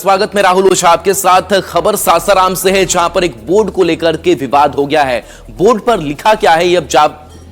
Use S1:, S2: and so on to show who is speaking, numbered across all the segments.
S1: स्वागत है राहुल ओझा आपके साथ। खबर सासाराम से है जहां पर एक बोर्ड को लेकर के विवाद हो गया है। बोर्ड पर लिखा क्या है ये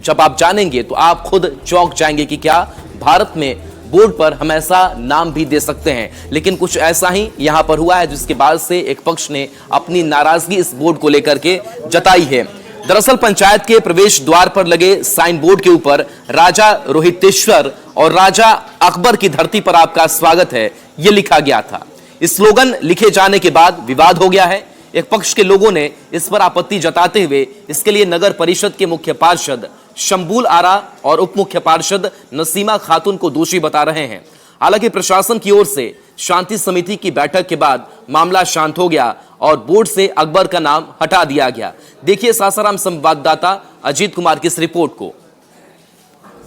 S1: जब आप जानेंगे तो आप खुद चौंक जाएंगे कि क्या भारत में बोर्ड पर हम ऐसा नाम भी दे सकते हैं। लेकिन कुछ ऐसा ही यहां पर हुआ है जिसके बाद से एक पक्ष ने अपनी नाराजगी इस बोर्ड को लेकर के जताई है। दरअसल पंचायत के प्रवेश द्वार पर लगे साइन बोर्ड के ऊपर राजा रोहितेश्वर और राजा अकबर की धरती पर आपका स्वागत है यह लिखा गया था। इस स्लोगन लिखे जाने के बाद विवाद हो गया है। एक पक्ष के लोगों ने इस पर आपत्ति जताते हुए इसके लिए नगर परिषद के मुख्य पार्षद शंबुल आरा और उप मुख्य पार्षद नसीमा खातून को दोषी बता रहे हैं। हालांकि प्रशासन की ओर से शांति समिति की बैठक के बाद मामला शांत हो गया और बोर्ड से अकबर का नाम हटा दिया गया। देखिए सासाराम संवाददाता अजीत कुमार की इस रिपोर्ट को।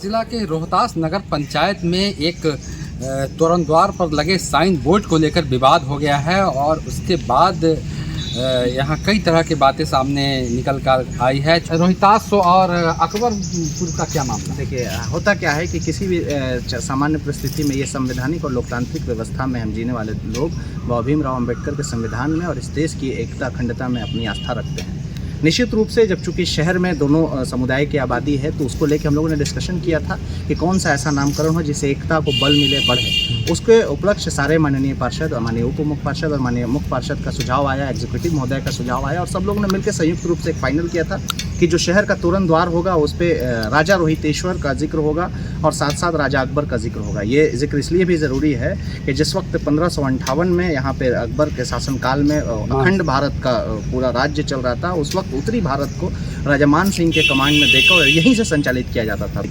S2: जिला के रोहतास नगर पंचायत में एक तोरण द्वार पर लगे साइन बोर्ड को लेकर विवाद हो गया है और उसके बाद यहाँ कई तरह की बातें सामने निकल कर आई है। रोहतास और अकबरपुर का क्या मामला?
S3: देखिए, होता क्या है कि किसी भी सामान्य परिस्थिति में ये संवैधानिक और लोकतांत्रिक व्यवस्था में हम जीने वाले लोग बाबा भीमराव अम्बेडकर के संविधान में और इस देश की एकता अखंडता में अपनी आस्था रखते हैं। निश्चित रूप से जब चूंकि शहर में दोनों समुदाय की आबादी है तो उसको लेकर हम लोगों ने डिस्कशन किया था कि कौन सा ऐसा नामकरण हो जिससे एकता को बल मिले, बढ़े। उसके उपलक्ष्य सारे माननीय पार्षद और माननीय उप मुख्य पार्षद और माननीय मुख्य पार्षद का सुझाव आया, एग्जीक्यूटिव महोदय का सुझाव आया और सब लोगों ने मिलकर संयुक्त रूप से एक फाइनल किया था कि जो शहर का तोरण द्वार होगा उस पर राजा रोहितेश्वर का जिक्र होगा और साथ साथ राजा अकबर का जिक्र होगा। ये जिक्र इसलिए भी ज़रूरी है कि जिस वक्त 1558 में यहाँ पे अकबर के शासनकाल में अखंड भारत का पूरा राज्य चल रहा था, उस वक्त उत्तरी भारत को राजा मान सिंह के कमांड में देकर और यहीं से संचालित किया जाता था।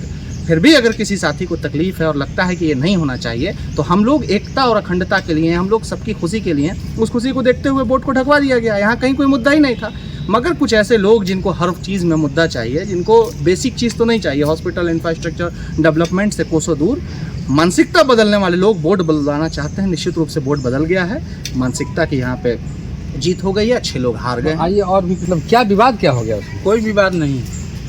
S3: फिर भी अगर किसी साथी को तकलीफ है और लगता है कि ये नहीं होना चाहिए तो हम लोग एकता और अखंडता के लिए, हम लोग सबकी खुशी के लिए उस खुशी को देखते हुए बोर्ड को ढकवा दिया गया। यहाँ कहीं कोई मुद्दा ही नहीं था, मगर कुछ ऐसे लोग जिनको हर चीज़ में मुद्दा चाहिए, जिनको बेसिक चीज़ तो नहीं चाहिए, हॉस्पिटल इंफ्रास्ट्रक्चर डेवलपमेंट से कोसों दूर मानसिकता बदलने वाले लोग बोर्ड बदलवाना चाहते हैं। निश्चित रूप से बोर्ड बदल गया है, मानसिकता की यहाँ पे जीत हो गई है, अच्छे लोग हार गए।
S2: आइए और भी मतलब क्या विवाद क्या हो गया उसमें?
S4: कोई विवाद नहीं,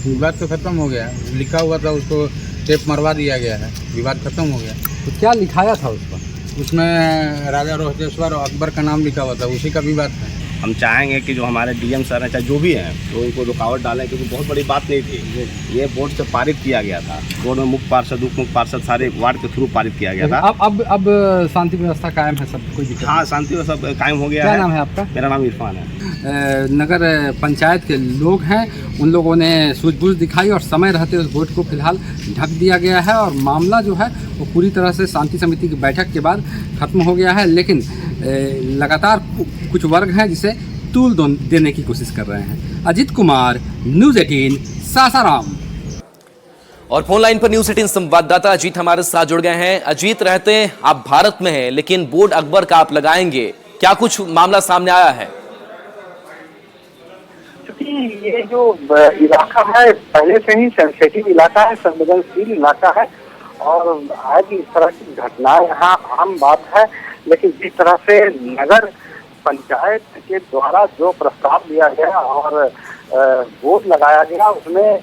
S4: विवाद तो खत्म हो गया। लिखा हुआ था उसको टेप मरवा दिया गया है, विवाद खत्म हो गया।
S2: तो क्या लिखाया था उस पर?
S4: उसमें राजा रोहितेश्वर और अकबर का नाम लिखा हुआ था, उसी का विवाद था।
S5: हम चाहेंगे कि जो हमारे डीएम सर हैं चाहे जो भी हैं तो उनको रुकावट डालें, क्योंकि बहुत बड़ी बात नहीं थी। ये बोर्ड से पारित किया गया था, बोर्ड में मुख्य पार्षद उप मुख्य पार्षद सारे वार्ड के थ्रू पारित किया गया था।
S2: अब शांति व्यवस्था कायम है, सब कोई दिक्कत?
S5: हाँ, शांति व्यवस्था कायम हो गया है।
S2: क्या नाम है आपका?
S5: मेरा नाम इरफान है।
S2: नगर पंचायत के लोग हैं, उन लोगों ने सूझबूझ दिखाई और समय रहते उस बोर्ड को फिलहाल ढक दिया गया है और मामला जो है वो पूरी तरह से शांति समिति की बैठक के बाद खत्म हो गया है। लेकिन लगातार कुछ वर्ग हैं जिसे तूल देने की कोशिश कर रहे हैं। अजीत कुमार, न्यूज़ 18 सासाराम।
S1: और फोन लाइन पर न्यूज़ 18 संवाददाता अजीत हमारे साथ जुड़ गए हैं। अजीत, रहते आप भारत में हैं लेकिन बोर्ड अकबर का आप लगाएंगे, क्या कुछ मामला सामने आया है?
S6: क्योंकि ये जो इलाका है पहले से ही सेंसिटिव इलाका है, संवेदनशील इलाका है और आज इस तरह की घटनाएं यहाँ आम बात है। लेकिन जिस तरह से नगर पंचायत के द्वारा जो प्रस्ताव दिया गया और बोर्ड लगाया गया उसमें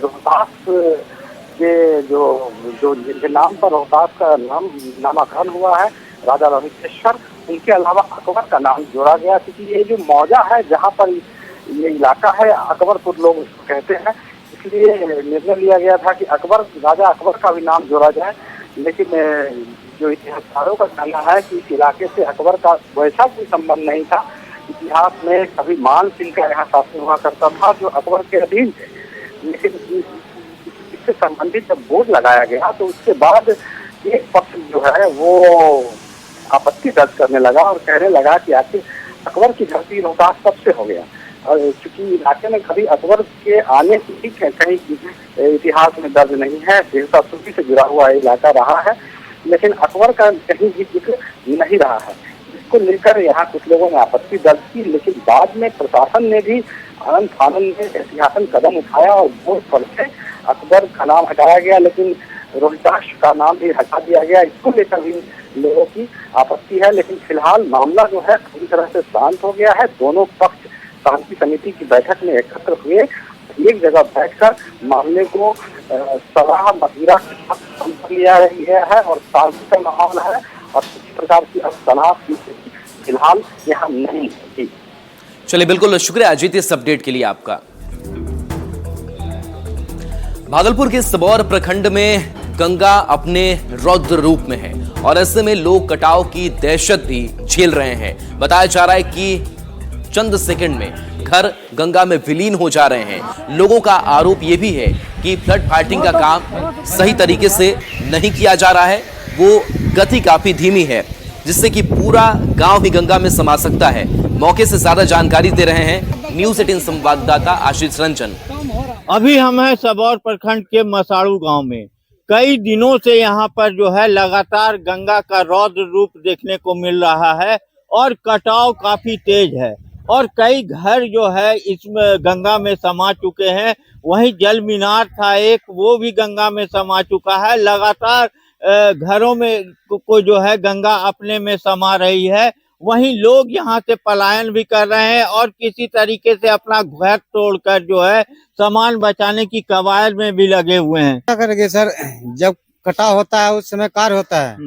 S6: रोहतास के जिनके नाम पर रोहतास का नामकरण हुआ है राजा रोहितेश्वर, उनके अलावा अकबर का नाम जोड़ा गया। क्योंकि ये जो मौजा है जहाँ पर ये इलाका है अकबरपुर लोग उसको कहते हैं, इसलिए निर्णय लिया गया था कि राजा अकबर का भी नाम जोड़ा जाए। लेकिन जो इतिहासकारों का कहना है कि इस इलाके से अकबर का वैसा कोई संबंध नहीं था। इतिहास में कभी मान सिंह का यहाँ शासन हुआ करता था जो अकबर के अधीन थे। लेकिन इससे संबंधित जब बोर्ड लगाया गया तो उसके बाद एक पक्ष जो है वो आपत्ति दर्ज करने लगा और कहने लगा कि आखिर अकबर की धरती रोहतास कब से हो गया। और चूंकि इलाके में कभी अकबर के आने की कहीं इतिहास में दर्ज नहीं है, देवता सूफी से जुड़ा हुआ इलाका रहा है, लेकिन अकबर का कहीं भी जिक्र नहीं रहा है। इसको लेकर यहाँ कुछ लोगों ने आपत्ति दर्ज की, लेकिन बाद में प्रशासन ने भी आनंद फानन में ऐतिहासिक कदम उठाया और बोर्ड पर से अकबर का नाम हटाया गया, लेकिन रोहितास का नाम भी हटा दिया गया। इसको लेकर भी लोगों की आपत्ति है। लेकिन फिलहाल मामला जो है पूरी तरह से शांत हो गया है। दोनों पक्ष शांति समिति की बैठक में एकत्र हुए, एक जगह बैठकर मामले को सलाह मशविरा के साथ लिया गया है और शांति का माहौल है और किसी प्रकार की अब सलाह फिलहाल यहाँ नहीं है।
S1: चलिए, बिल्कुल शुक्रिया अजीत इस अपडेट के लिए आपका। भागलपुर के सबौर प्रखंड में गंगा अपने रौद्र रूप में है और ऐसे में लोग कटाव की दहशत भी झेल रहे हैं। बताया जा रहा है कि चंद सेकंड में घर गंगा में विलीन हो जा रहे हैं। लोगों का आरोप यह भी है कि फ्लड फाइटिंग का काम सही तरीके से नहीं किया जा रहा है, वो गति काफी धीमी है, जिससे कि पूरा गांव ही गंगा में समा सकता है। मौके से ज्यादा जानकारी दे रहे हैं न्यूज़ 18 संवाददाता आशीष रंजन।
S7: अभी हम हैं सबौर प्रखंड के मसाड़ू गांव में। कई दिनों से यहाँ पर जो है लगातार गंगा का रौद्र रूप देखने को मिल रहा है और कटाव काफी तेज है और कई घर जो है इसमें गंगा में समा चुके हैं। वहीं जल मीनार था एक, वो भी गंगा में समा चुका है। लगातार घरों में को जो है गंगा अपने में समा रही है। वहीं लोग यहाँ से पलायन भी कर रहे हैं और किसी तरीके से अपना घर तोड़कर जो है सामान बचाने की कवायद में भी लगे हुए हैं।
S8: क्या करेंगे सर, जब कटाव होता है उस समय कार्य होता है,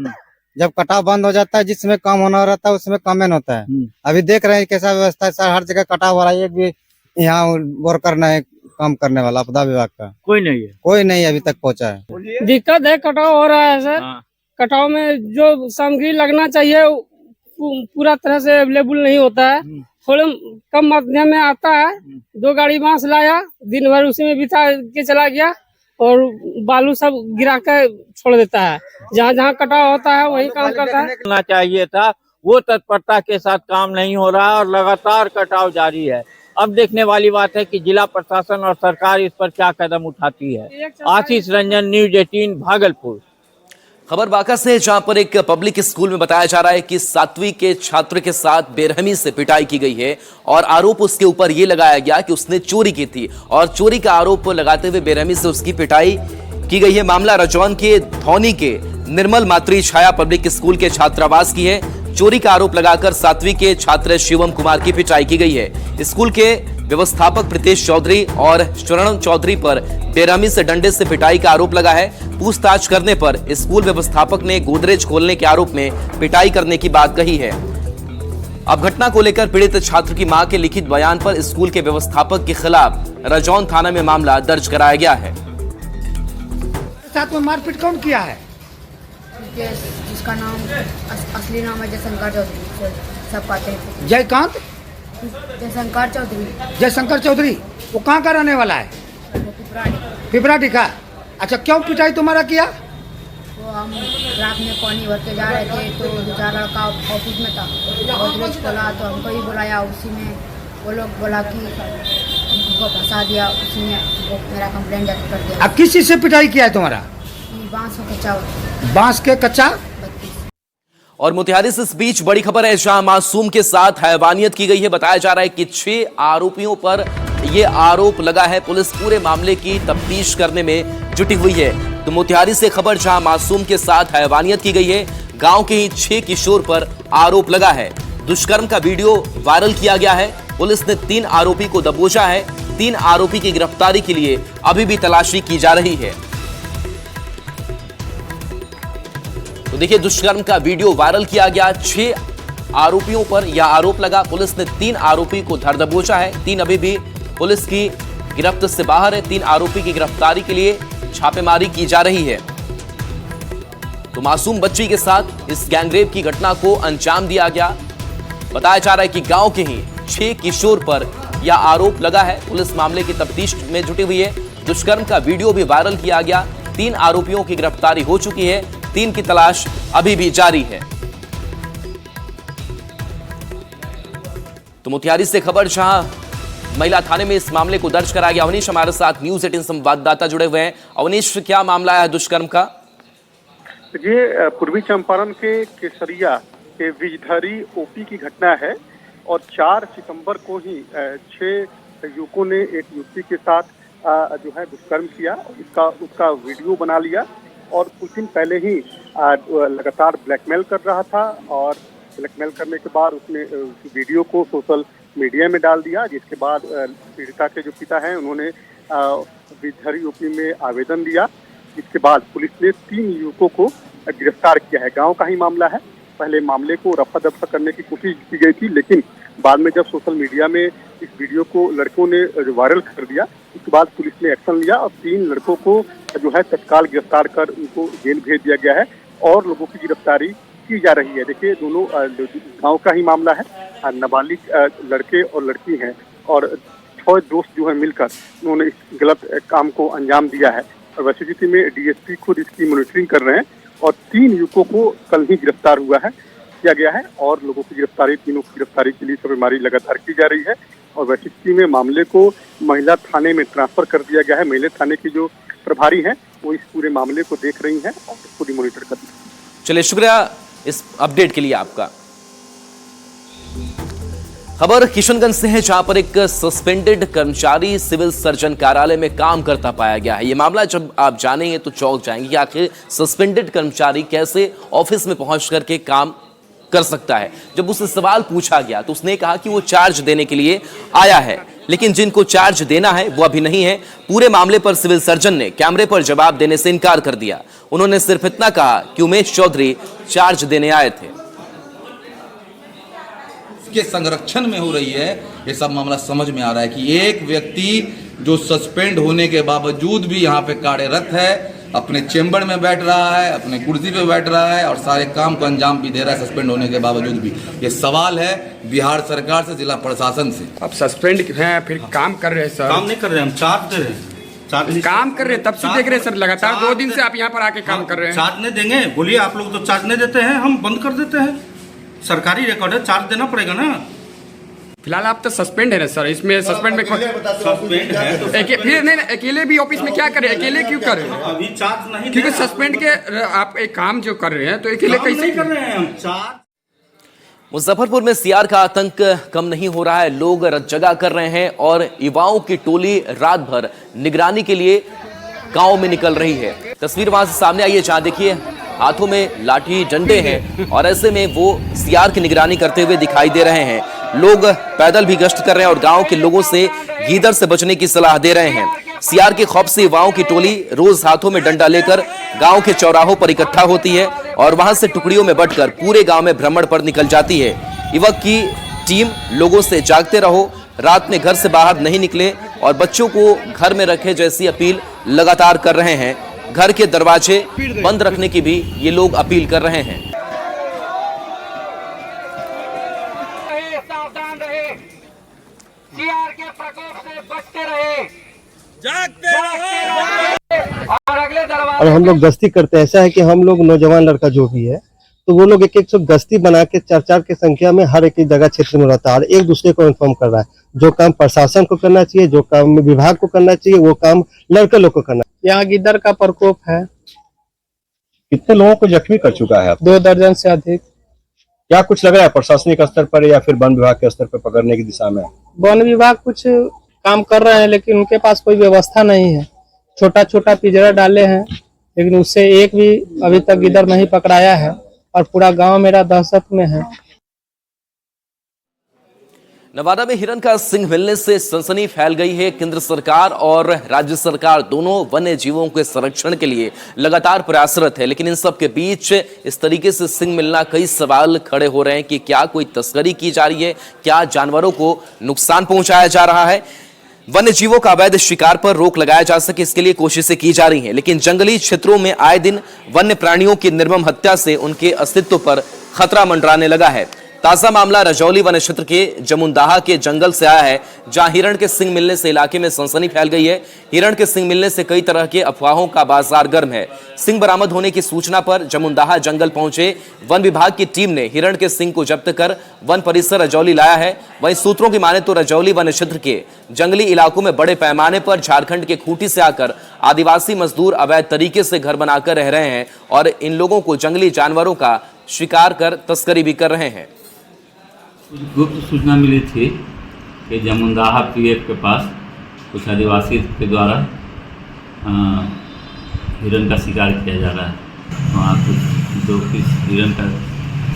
S8: जब कटाव बंद हो जाता है जिस समय काम होना रहता है उस समय काम नहीं होता है। अभी देख रहे हैं कैसा व्यवस्था है सर, हर जगह कटाव हो रहा है। एक भी यहाँ वर्कर नहीं काम करने वाला आपदा विभाग का
S7: कोई नहीं है,
S8: कोई नहीं अभी तक पहुँचा है।
S9: दिक्कत है, कटाव हो रहा है सर। कटाव में जो सामग्री लगना चाहिए पूरा तरह से अवेलेबल नहीं होता है, थोड़े कम माध्यम में आता है। 2 गाड़ी बांस लाया, दिन भर उसी में बिता के चला गया और बालू सब गिरा कर छोड़ देता है। जहाँ जहाँ कटाव होता है वही काम करता है।
S7: करना चाहिए था, वो तत्परता के साथ काम नहीं हो रहा और लगातार कटाव जारी है। अब देखने वाली बात है कि जिला प्रशासन और सरकार इस पर क्या कदम उठाती है। आशीष रंजन, न्यूज़ 18 भागलपुर।
S1: खबर बांका से, जहां पर एक पब्लिक स्कूल में बताया जा रहा है कि 7वीं के छात्र के साथ बेरहमी से पिटाई की गई है और आरोप उसके ऊपर यह लगाया गया कि उसने चोरी की थी और चोरी का आरोप लगाते हुए बेरहमी से उसकी पिटाई की गई है। मामला रजौन के धौनी के निर्मल मातृ छाया पब्लिक स्कूल के छात्रावास की है। चोरी का आरोप लगाकर 7वीं के छात्र शिवम कुमार की पिटाई की गई है। स्कूल के व्यवस्थापक प्रीतेश चौधरी और शरण चौधरी पर बेरहमी से डंडे से पिटाई का आरोप लगा है। पूछताछ करने पर स्कूल व्यवस्थापक ने गोदरेज खोलने के आरोप में पिटाई करने की बात कही है। अब घटना को लेकर पीड़ित छात्र की मां के लिखित बयान पर स्कूल के व्यवस्थापक के खिलाफ रजौन थाना में मामला दर्ज कराया गया है।
S10: साथ में मारपीट कौन किया है?
S11: जिसका नाम असली नाम है जयशंकर चौधरी, सब कहते हैं
S10: जयकांत
S11: जयशंकर चौधरी।
S10: वो कहाँ का रहने वाला है? पिपराटी का। अच्छा, क्यों पिटाई तुम्हारा किया?
S11: वो हम रात में पानी भर के जा रहे थे तो 2-4 लड़का ऑफिस में था, गोदरेज खोला तो हमको ही बुलाया। उसी में वो लोग बोला कि हमको फंसा दिया, उसी में वो मेरा कंप्लेंट दर्ज कर दिया।
S10: अब किस चीज से पिटाई किया है तुम्हारा?
S11: बांस का कच्चा,
S10: बांस के कच्चा।
S1: और मोतिहारी से इस बीच बड़ी खबर है, जहां मासूम के साथ हैवानियत की गई है। बताया जा रहा है कि 6 आरोपियों पर यह आरोप लगा है। पुलिस पूरे मामले की तफ्तीश करने में जुटी हुई है। तो मोतिहारी से खबर, जहां मासूम के साथ हैवानियत की गई है। गांव के ही 6 किशोर पर आरोप लगा है। दुष्कर्म का वीडियो वायरल किया गया है। पुलिस ने 3 आरोपी को दबोचा है। 3 आरोपी की गिरफ्तारी के लिए अभी भी तलाशी की जा रही है। तो देखिए, दुष्कर्म का वीडियो वायरल किया गया, 6 आरोपियों पर यह आरोप लगा। पुलिस ने 3 आरोपी को धर दबोचा है। 3 अभी भी पुलिस की गिरफ्त से बाहर है। 3 आरोपी की गिरफ्तारी के लिए छापेमारी की जा रही है। तो मासूम बच्ची के साथ इस गैंगरेप की घटना को अंजाम दिया गया। बताया जा रहा है कि गांव के ही 6 किशोर पर यह आरोप लगा है। पुलिस मामले की तफ्तीश में जुटी हुई है। दुष्कर्म का वीडियो भी वायरल किया गया। 3 आरोपियों की गिरफ्तारी हो चुकी है। 3 की तलाश अभी भी जारी है। तो मोतिहारी से खबर, जहां महिला थाने में इस मामले को दर्ज कराया गया। अवनीश हमारे साथ न्यूज़ 18 संवाददाता जुड़े हुए हैं। अवनीश, क्या मामला है दुष्कर्म का?
S12: ये पूर्वी चंपारण के केसरिया के विजधारी ओपी की घटना है और 4 सितंबर को ही 6 युवकों ने एक युवती के साथ जो है दुष्कर्म किया। उसका वीडियो बना लिया और कुछ दिन पहले ही लगातार ब्लैकमेल कर रहा था और ब्लैकमेल करने के बाद उसने उस वीडियो को सोशल मीडिया में डाल दिया। जिसके बाद पीड़िता के जो पिता हैं उन्होंने विजधारी ओपी में आवेदन दिया। इसके बाद पुलिस ने 3 युवकों को गिरफ्तार किया है। गांव का ही मामला है। पहले मामले को रफा दफा करने की कोशिश की गई थी, लेकिन बाद में जब सोशल मीडिया में इस वीडियो को लड़कों ने वायरल कर दिया, उसके बाद पुलिस ने एक्शन लिया और 3 लड़कों को जो है तत्काल गिरफ्तार कर उनको जेल भेज दिया गया है और लोगों की गिरफ्तारी की जा रही है। देखिए, दोनों गांव का ही मामला है, नाबालिग लड़के और लड़की हैं और 6 दोस्त जो है मिलकर उन्होंने इस गलत काम को अंजाम दिया है। और वैसी स्थिति में डीएसपी खुद इसकी मॉनिटरिंग कर रहे हैं और 3 युवकों को कल ही गिरफ्तार किया गया है और लोगों की गिरफ्तारी, तीनों की गिरफ्तारी के लिए छापेमारी लगातार की जा रही है। और वैसी स्थिति में मामले को महिला थाने में ट्रांसफर कर दिया गया है। महिला थाने की जो प्रभारी हैं वो इस पूरे मामले को देख रही हैं और पूरी मॉनिटर कर रही हैं।
S1: चलिए, शुक्रिया इस अपडेट के लिए आपका। खबर किशनगंज से है, जहां पर एक सस्पेंडेड कर्मचारी सिविल सर्जन कार्यालय में काम करता पाया गया है। यह मामला जब आप जानेंगे तो चौंक जाएंगे कि आखिर सस्पेंडेड कर्मचारी कैसे ऑफिस में पहुंच करके काम कर सकता है। जब उससे सवाल पूछा गया तो उसने कहा कि वो चार्ज देने के लिए आया है, लेकिन जिनको चार्ज देना है वो अभी नहीं है। पूरे मामले पर सिविल सर्जन ने कैमरे पर जवाब देने से इनकार कर दिया। उन्होंने सिर्फ इतना कहा कि उमेश चौधरी चार्ज देने आए थे।
S13: के संरक्षण में हो रही है, ये सब मामला समझ में आ रहा है कि एक व्यक्ति जो सस्पेंड होने के बावजूद भी यहाँ पे कार्यरत है, अपने चेंबर में बैठ रहा है, अपने कुर्सी पे बैठ रहा है और सारे काम को अंजाम भी दे रहा है सस्पेंड होने के बावजूद भी। ये सवाल है बिहार सरकार से, जिला प्रशासन से।
S2: अब सस्पेंड हैं फिर काम कर रहे हैं सर।
S5: काम नहीं कर रहे, हम चार्ज दे रहे हैं।
S2: काम कर रहे हैं तब से देख रहे हैं सर, लगातार 2 दिन से आप यहाँ पर आके काम कर रहे हैं।
S5: चार्ज नहीं देंगे, बोलिए आप लोग तो चार्ज नहीं देते हैं, हम बंद कर देते हैं। सरकारी रिकॉर्ड है, चार्ज देना पड़ेगा ना।
S2: फिलहाल आप तो सस्पेंड है ना सर, इसमें सस्पेंड में
S5: सस्पेंड है तो
S2: फिर नहीं, अकेले भी ऑफिस में क्या करें, अकेले क्यों कर रहे हैं?
S5: अभी चार्ज नहीं,
S2: क्योंकि सस्पेंड के आप एक काम जो कर रहे हैं तो अकेले कैसे
S5: कर रहे हैं हम चार्ज।
S1: मुजफ्फरपुर में सीआर का आतंक कम नहीं हो रहा है। लोग रतजगा कर रहे हैं और युवाओं की टोली रात भर निगरानी के लिए गांव में निकल रही है। तस्वीर वहां से सामने आई है, जहां देखिए हाथों में लाठी डंडे हैं और ऐसे में वो सीआर की निगरानी करते हुए दिखाई दे रहे हैं। लोग पैदल भी गश्त कर रहे हैं और गांव के लोगों से गीदड़ से बचने की सलाह दे रहे हैं। सीआर के खौफ से युवाओं की टोली रोज हाथों में डंडा लेकर गांव के चौराहों पर इकट्ठा होती है और वहां से टुकड़ियों में बंटकर पूरे गांव में भ्रमण पर निकल जाती है। युवक की टीम लोगों से जागते रहो, रात में घर से बाहर नहीं निकले और बच्चों को घर में रखे जैसी अपील लगातार कर रहे हैं। घर के दरवाजे बंद रखने की भी ये लोग अपील कर रहे हैं।
S9: सावधान रहे, सीआर के प्रकोप से बचते रहे, जागते रहे और अगले दरवाजे।
S14: और हम लोग गश्ती करते हैं। ऐसा है कि हम लोग नौजवान लड़का जो भी है तो वो लोग एक गश्ती बना के 4-4 की संख्या में हर एक जगह क्षेत्र में रहता है और एक दूसरे को इन्फॉर्म कर रहा है। जो काम प्रशासन को करना चाहिए, जो काम विभाग को करना चाहिए, वो काम लड़के लोग को करना।
S9: यहाँ गिद्दर का प्रकोप है।
S14: कितने लोगों को जख्मी कर चुका है?
S9: 2 दर्जन से अधिक।
S14: क्या कुछ लग रहा है प्रशासनिक स्तर पर या फिर वन विभाग के स्तर पर पकड़ने की दिशा में?
S9: वन विभाग कुछ काम कर रहे हैं लेकिन उनके पास कोई व्यवस्था नहीं है। छोटा छोटा पिंजरा डाले हैं लेकिन उससे एक भी अभी तक गिद्दर नहीं पकड़ाया है और पूरा गांव मेरा दहशत में है।
S1: नवादा में हिरण का सिंग मिलने से सनसनी फैल गई है। केंद्र सरकार और राज्य सरकार दोनों वन्य जीवों के संरक्षण के लिए लगातार प्रयासरत है, लेकिन इन सब के बीच इस तरीके से सिंग मिलना, कई सवाल खड़े हो रहे हैं कि क्या कोई तस्करी की जा रही है, क्या जानवरों को नुकसान पहुंचाया जा रहा है। वन्य जीवों का अवैध शिकार पर रोक लगाया जा सके, इसके लिए कोशिशें की जा रही हैं, लेकिन जंगली क्षेत्रों में आए दिन वन्य प्राणियों की निर्मम हत्या से उनके अस्तित्व पर खतरा मंडराने लगा है। ताजा मामला रजौली वन क्षेत्र के जमुंदाहा के जंगल से आया है, जहां हिरण के सिंग मिलने से इलाके में सनसनी फैल गई है। हिरण के सिंग मिलने से कई तरह के अफवाहों का बाजार गर्म है। सिंग बरामद होने की सूचना पर जमुंदाहा जंगल पहुंचे वन विभाग की टीम ने हिरण के सिंग को जब्त कर वन परिसर रजौली लाया है। वहीं सूत्रों की माने तो रजौली वन क्षेत्र के जंगली इलाकों में बड़े पैमाने पर झारखंड के खूंटी से आकर आदिवासी मजदूर अवैध तरीके से घर बनाकर रह रहे हैं और इन लोगों को जंगली जानवरों का शिकार कर तस्करी भी कर रहे हैं।
S15: गुप्त सूचना मिली थी कि जमुंदाहा पीएफ के पास कुछ आदिवासी के द्वारा हिरण का शिकार किया जा रहा है। वहाँ कुछ 2 पीस हिरण का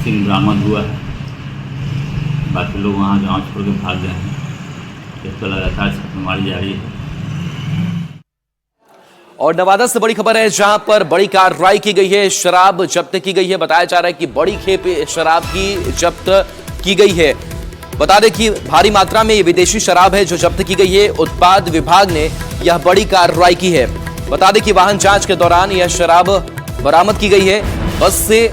S15: सिंग बरामद हुआ है। बाकी लोग वहाँ गाँव छोड़ के भाग गए हैं। इसको लगातार छापेमारी जारी है।
S1: और नवादा से बड़ी खबर है, जहां पर बड़ी कार्रवाई की गई है, शराब जब्त की गई है। बताया जा रहा है कि बड़ी खेप शराब की जब्त की गई है। बता दें कि भारी मात्रा में ये विदेशी शराब है जो जब्त की गई है। उत्पाद विभाग ने यह बड़ी कार्रवाई की है। बता दें कि वाहन जांच के दौरान यह शराब बरामद की गई है। बस से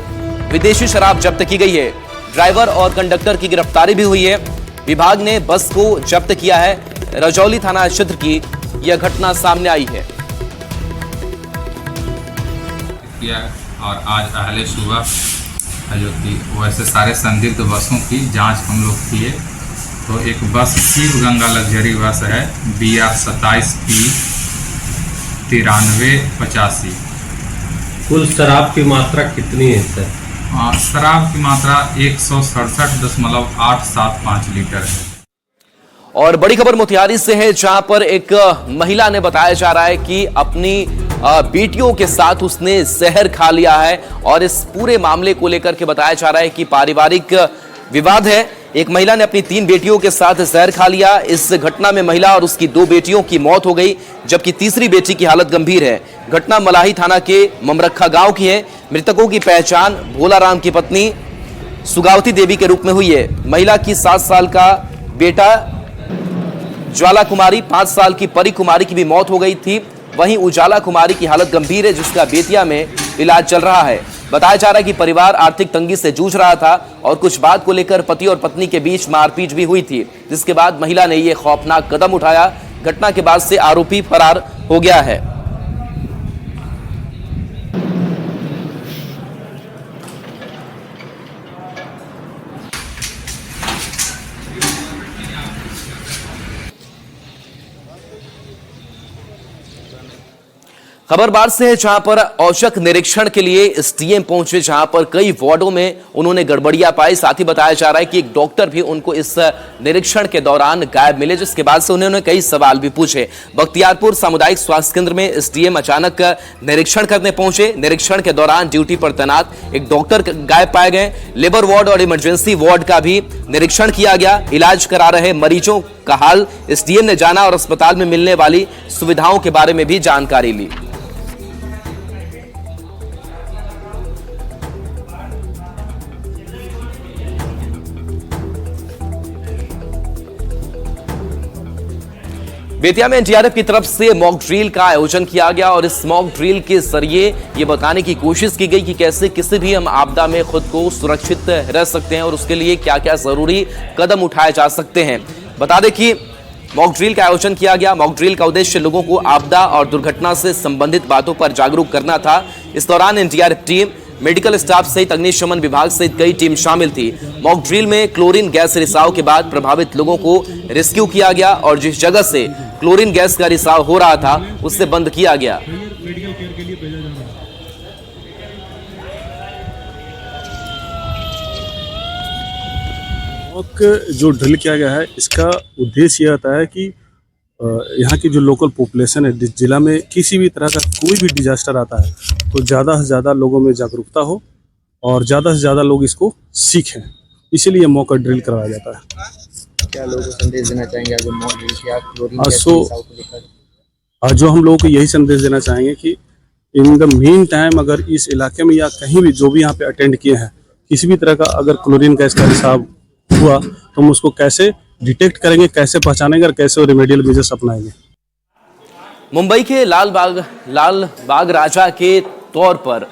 S1: विदेशी शराब जब्त की गई है। ड्राइवर और कंडक्टर की गिरफ्तारी भी हुई है। विभाग ने बस को जब्त किया है। रजौली थाना क्षेत्र की यह घटना सामने आई है।
S16: और आज अहले सुबह जो कि वैसे सारे संदिग्ध बसों की जांच हम लोग किए तो एक बस शिव गंगा लग्जरी बस है BR 27P 9385।
S17: कुल शराब की मात्रा कितनी है सर?
S16: शराब की मात्रा 167.875 लीटर है।
S1: और बड़ी खबर मोतिहारी से है, जहां पर एक महिला ने बताया जा रहा है कि अपनी बेटियों के साथ उसने जहर खा लिया है। और इस पूरे मामले को लेकर के बताया जा रहा है कि पारिवारिक विवाद है। एक महिला ने अपनी 3 बेटियों के साथ जहर खा लिया। इस घटना में महिला और उसकी 2 बेटियों की मौत हो गई, जबकि तीसरी बेटी की हालत गंभीर है। घटना मलाही थाना के ममरखा गांव की है। मृतकों की पहचान भोलाराम की पत्नी सुगावती देवी के रूप में हुई है। महिला की 7 साल का बेटा ज्वाला कुमारी, 5 साल की परी कुमारी की भी मौत हो गई थी। वहीं उजाला कुमारी की हालत गंभीर है, जिसका बेतिया में इलाज चल रहा है। बताया जा रहा है कि परिवार आर्थिक तंगी से जूझ रहा था और कुछ बात को लेकर पति और पत्नी के बीच मारपीट भी हुई थी, जिसके बाद महिला ने यह खौफनाक कदम उठाया। घटना के बाद से आरोपी फरार हो गया है। खबर बाढ़ से है, जहां पर औचक निरीक्षण के लिए SDM पहुंचे, जहां पर कई वार्डों में उन्होंने गड़बड़ियां पाई। साथ ही बताया जा रहा है कि एक डॉक्टर भी उनको इस निरीक्षण के दौरान गायब मिले, जिसके बाद से उन्होंने कई सवाल भी पूछे। बख्तियारपुर सामुदायिक स्वास्थ्य केंद्र में SDM अचानक निरीक्षण करने पहुंचे। निरीक्षण के दौरान ड्यूटी पर तैनात एक डॉक्टर गायब पाए गए। लेबर वार्ड और इमरजेंसी वार्ड का भी निरीक्षण किया गया। इलाज करा रहे मरीजों का हाल SDM ने जाना और अस्पताल में मिलने वाली सुविधाओं के बारे में भी जानकारी ली। बेतिया में NDRF की तरफ से मॉक ड्रिल का आयोजन किया गया और इस मॉक ड्रिल के जरिए ये बताने की कोशिश की गई कि कैसे किसी भी हम आपदा में खुद को सुरक्षित रह सकते हैं और उसके लिए क्या क्या जरूरी कदम उठाए जा सकते हैं। बता दें कि मॉक ड्रिल का आयोजन किया गया। मॉक ड्रिल का उद्देश्य लोगों को आपदा और दुर्घटना से संबंधित बातों पर जागरूक करना था। इस दौरान NDRF टीम, मेडिकल स्टाफ सहित अग्निशमन विभाग सहित कई टीम शामिल थी। मॉक ड्रिल में क्लोरीन गैस रिसाव के बाद प्रभावित लोगों को रेस्क्यू किया गया और जिस जगह से क्लोरीन गैस का रिसाव हो रहा था उससे बंद किया गया।
S18: मॉक जो ड्रिल किया गया है, इसका उद्देश्य यह होता है कि यहाँ की जो लोकल पॉपुलेशन है, जिला में किसी भी तरह का कोई भी डिजास्टर आता है तो ज़्यादा से ज़्यादा लोगों में जागरूकता हो और ज़्यादा से ज़्यादा लोग इसको सीखें, इसीलिए मॉक ड्रिल करवाया जाता है।
S3: क्या लोगों को संदेश देना चाहेंगे आज मॉक ड्रिल किया क्लोरीन गैस रिसाव को लेकर?
S18: जो हम लोगों को यही संदेश देना चाहेंगे कि इन द मीन टाइम अगर इस इलाके में या कहीं भी जो भी यहाँ पे अटेंड किए हैं, किसी भी तरह का अगर क्लोरीन गैस का रिसाव हुआ तो हम उसको कैसे डिटेक्ट करेंगे, कैसे पहचानेंगे और कैसे रेमेडियल मेजर्स अपनाएंगे।
S1: मुंबई के लालबाग राजा के तौर पर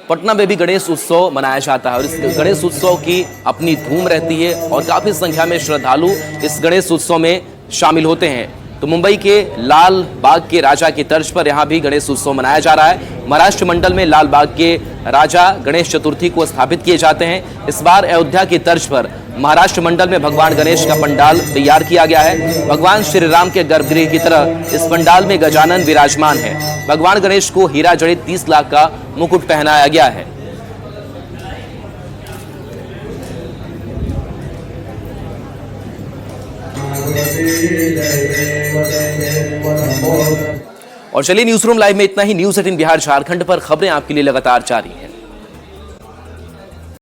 S1: पटना में भी गणेश उत्सव मनाया जाता है और इस गणेश उत्सव की अपनी धूम रहती है और काफी संख्या में श्रद्धालु इस गणेश उत्सव में शामिल होते हैं। तो मुंबई के लाल बाग के राजा की तर्ज पर यहाँ भी गणेश उत्सव मनाया जा रहा है। महाराष्ट्र मंडल में लाल बाग के राजा गणेश चतुर्थी को स्थापित किए जाते हैं। इस बार अयोध्या की तर्ज पर महाराष्ट्र मंडल में भगवान गणेश का पंडाल तैयार किया गया है। भगवान श्री राम के गर्भगृह की तरह इस पंडाल में गजानन विराजमान है। भगवान गणेश को हीरा जड़ित 30 लाख का मुकुट पहनाया गया है। और चलिए न्यूज रूम लाइव में इतना ही। न्यूज 18 बिहार झारखंड पर खबरें आपके लिए लगातार जारी है।